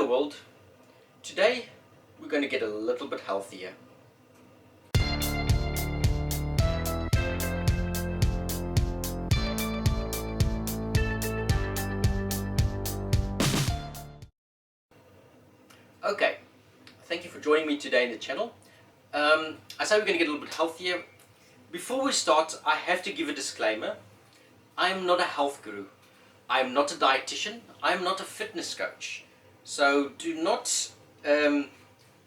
world. Today we're going to get a little bit healthier. Okay, thank you for joining me today in the channel. I say we're going to get a little bit healthier. Before we start, I have to give a disclaimer. I'm not a health guru. I'm not a dietitian. I'm not a fitness coach. So do not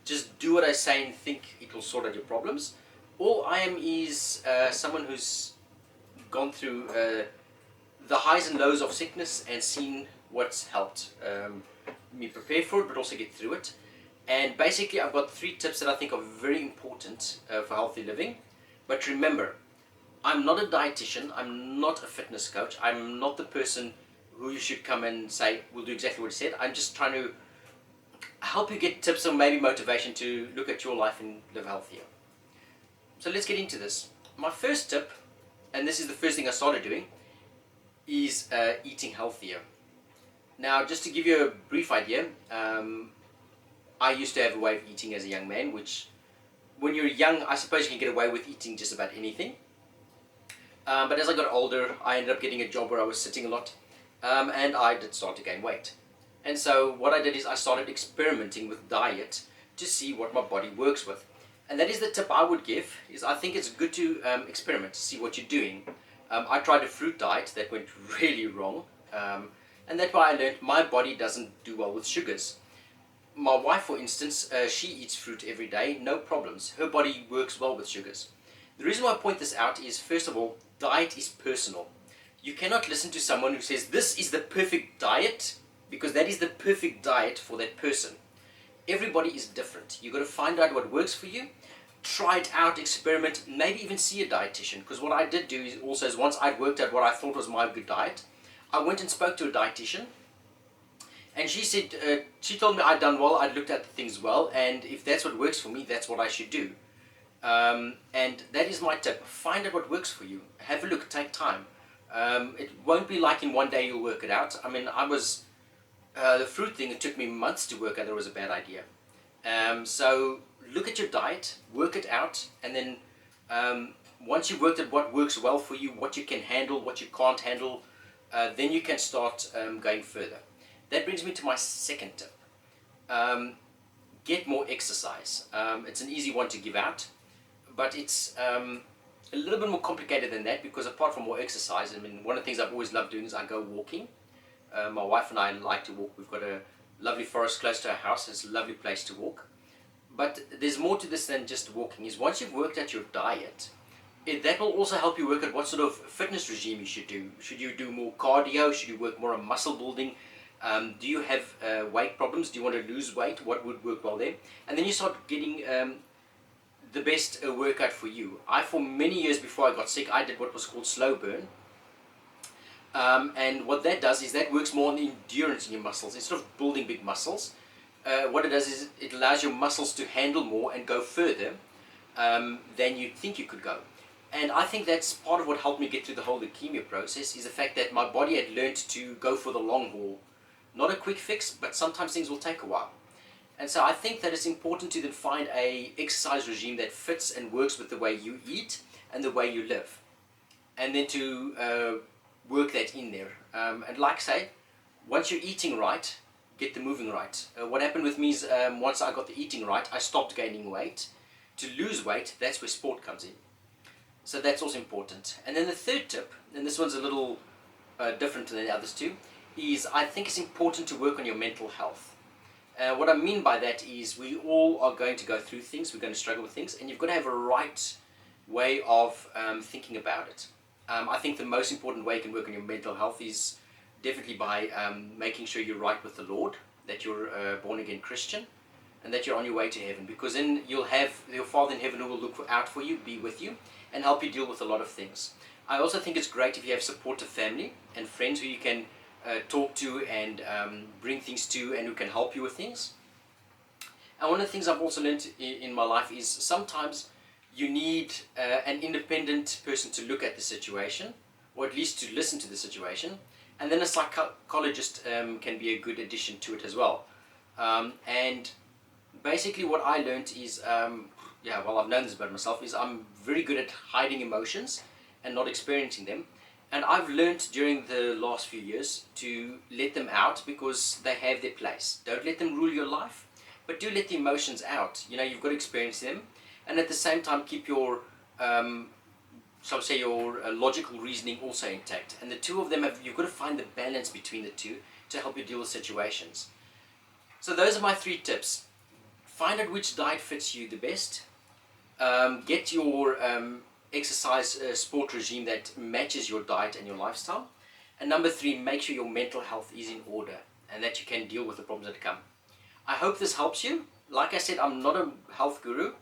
just do what I say and think it will sort out your problems. All I am is someone who's gone through the highs and lows of sickness and seen what's helped me prepare for it, but also get through it. And basically I've got 3 tips that I think are very important for healthy living. But remember, I'm not a dietitian, I'm not a fitness coach, I'm not the person who you should come and say will do exactly what he said. I'm just trying to help you get tips or maybe motivation to look at your life and live healthier. So let's get into this. My first tip, and this is the first thing I started doing, is eating healthier. Now, just to give you a brief idea, I used to have a way of eating as a young man, which when you're young, I suppose you can get away with eating just about anything. But as I got older, I ended up getting a job where I was sitting a lot, and I did start to gain weight. And so what I did is I started experimenting with diet to see what my body works with. And that is the tip I would give, is I think it's good to experiment to see what you're doing. I tried a fruit diet that went really wrong, and that's why I learned my body doesn't do well with sugars. My wife, for instance, she eats fruit every day, no problems. Her body works well with sugars. The reason why I point this out is, first of all, diet is personal. You cannot listen to someone who says this is the perfect diet, because that is the perfect diet for that person. Everybody is different. You've got to find out what works for you, try it out, experiment, maybe even see a dietitian. Because what I did do is also, is once I'd worked out what I thought was my good diet, I went and spoke to a dietitian. And she said, she told me I'd done well, I'd looked at things well, and if that's what works for me, that's what I should do. And that is my tip. Find out what works for you. Have a look, take time. It won't be like in one day you'll work it out. I mean, the fruit thing, it took me months to work out that it was a bad idea. So look at your diet, work it out, and then once you've worked at what works well for you, what you can handle, what you can't handle, then you can start going further. That brings me to my second tip. Get more exercise. It's an easy one to give out, but it's a little bit more complicated than that, because apart from more exercise, I mean, one of the things I've always loved doing is I go walking. My wife and I like to walk. We've got a lovely forest close to our house. It's a lovely place to walk. But there's more to this than just walking. Is once you've worked out your diet, that will also help you work out what sort of fitness regime you should do. Should you do more cardio? Should you work more on muscle building? Do you have weight problems? Do you want to lose weight? What would work well there? And then you start getting the best workout for you. For many years before I got sick, I did what was called slow burn. And what that does is that works more on the endurance in your muscles. Instead of building big muscles, what it does is it allows your muscles to handle more and go further than you think you could go. And I think that's part of what helped me get through the whole leukemia process, is the fact that my body had learned to go for the long haul. Not a quick fix, but sometimes things will take a while. And so I think that it's important to then find a exercise regime that fits and works with the way you eat and the way you live. And then to work that in there. And like I say, once you're eating right, get the moving right. What happened with me is once I got the eating right, I stopped gaining weight. To lose weight, that's where sport comes in. So that's also important. And then the third tip, and this one's a little different than the others too, is I think it's important to work on your mental health. What I mean by that is we all are going to go through things, we're going to struggle with things, and you've got to have a right way of thinking about it. I think the most important way you can work on your mental health is definitely by making sure you're right with the Lord, that you're a born-again Christian, and that you're on your way to heaven, because then you'll have your Father in heaven who will look out for you, be with you, and help you deal with a lot of things. I also think it's great if you have supportive family and friends who you can talk to and bring things to, and who can help you with things. And one of the things I've also learned in my life is sometimes you need an independent person to look at the situation, or at least to listen to the situation, and then a psychologist can be a good addition to it as well. And basically what I learned is, yeah, well, I've known this about myself, is I'm very good at hiding emotions and not experiencing them. And I've learned during the last few years to let them out because they have their place. Don't let them rule your life, but do let the emotions out. You know, you've got to experience them, and at the same time keep your, so say your logical reasoning also intact. And the two of them have, you've got to find the balance between the two to help you deal with situations. So those are my 3 tips. Find out which diet fits you the best. Get your exercise sport regime that matches your diet and your lifestyle. And number 3, make sure your mental health is in order and that you can deal with the problems that come. I hope this helps you. Like I said, I'm not a health guru.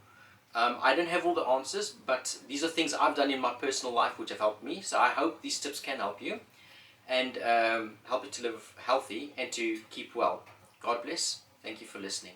I don't have all the answers, but these are things I've done in my personal life which have helped me. So I hope these tips can help you and help you to live healthy and to keep well. God bless. Thank you for listening.